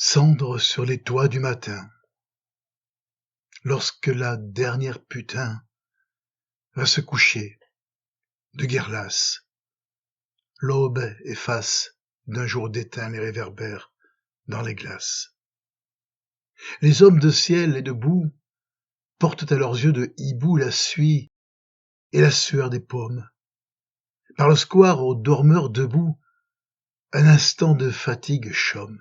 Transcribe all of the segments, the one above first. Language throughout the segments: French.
Cendres sur les toits du matin, lorsque la dernière putain va se coucher, de guerre lasse, l'aube efface d'un jour d'éteint les réverbères dans les glaces. Les hommes de ciel et de boue portent à leurs yeux de hibou la suie et la sueur des paumes. Par le square aux dormeurs debout, un instant de fatigue chôme.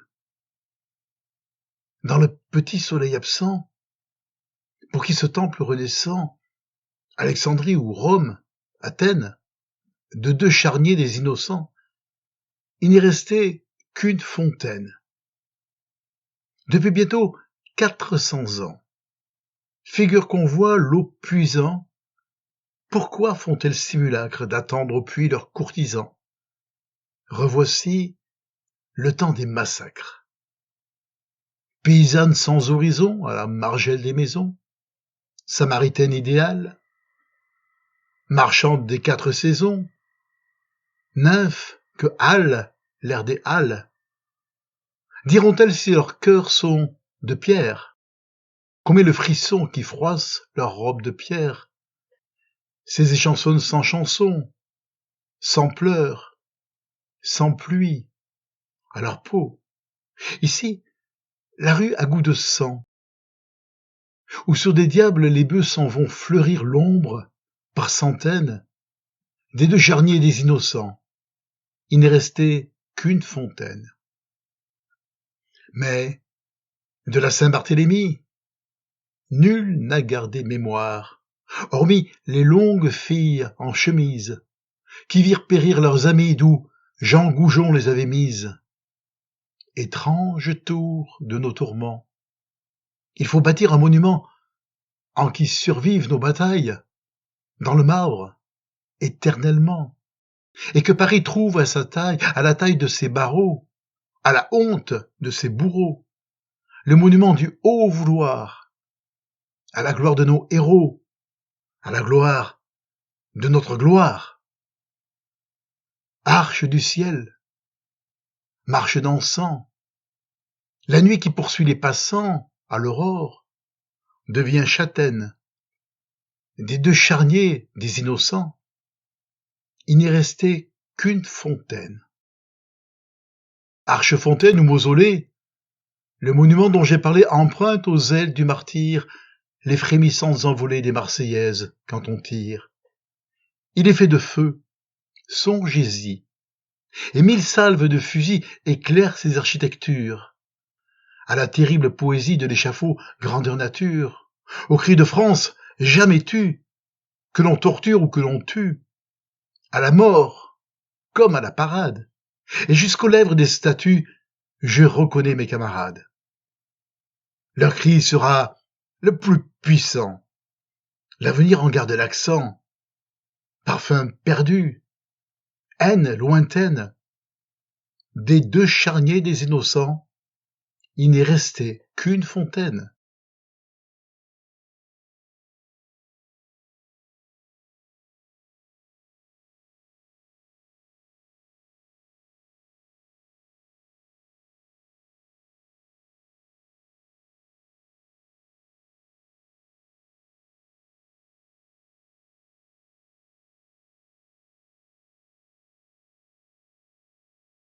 Dans le petit soleil absent, pour qui ce temple redescend, Alexandrie ou Rome, Athènes, de deux charniers des innocents, il n'est resté qu'une fontaine. Depuis bientôt 400 ans, figure qu'on voit l'eau puisant, pourquoi font-elles simulacre d'attendre au puits leurs courtisans? Revoici le temps des massacres. Paysanne sans horizon à la margelle des maisons, samaritaine idéale, marchande des 4 saisons, nymphe que hale l'air des halles, diront-elles si leurs cœurs sont de pierre, qu'on met le frisson qui froisse leurs robes de pierre, ces échansonnent sans chanson, sans pleurs, sans pluie, à leur peau. Ici, la rue a goût de sang, où sur des diables les bœufs s'en vont fleurir l'ombre, par centaines, des deux charniers des innocents. Il n'est resté qu'une fontaine. Mais de la Saint-Barthélemy, nul n'a gardé mémoire, hormis les longues filles en chemise, qui virent périr leurs amis d'où Jean Goujon les avait mises. Étrange tour de nos tourments. Il faut bâtir un monument en qui survivent nos batailles, dans le marbre, éternellement, et que Paris trouve à sa taille, à la taille de ses barreaux, à la honte de ses bourreaux, le monument du haut vouloir, à la gloire de nos héros, à la gloire de notre gloire. Arche du ciel, marche d'encens, la nuit qui poursuit les passants à l'aurore devient châtaine. Des deux charniers des innocents, il n'est resté qu'une fontaine. Arche-fontaine ou mausolée, le monument dont j'ai parlé emprunte aux ailes du martyr les frémissantes envolées des Marseillaises quand on tire. Il est fait de feu, songez-y, et 1000 salves de fusils éclairent ses architectures. À la terrible poésie de l'échafaud grandeur nature, au cri de France jamais tu, que l'on torture ou que l'on tue, à la mort comme à la parade, et jusqu'aux lèvres des statues, je reconnais mes camarades. Leur cri sera le plus puissant. L'avenir en garde l'accent. Parfum perdu, haine lointaine. Des deux charniers des innocents, il n'est resté qu'une fontaine.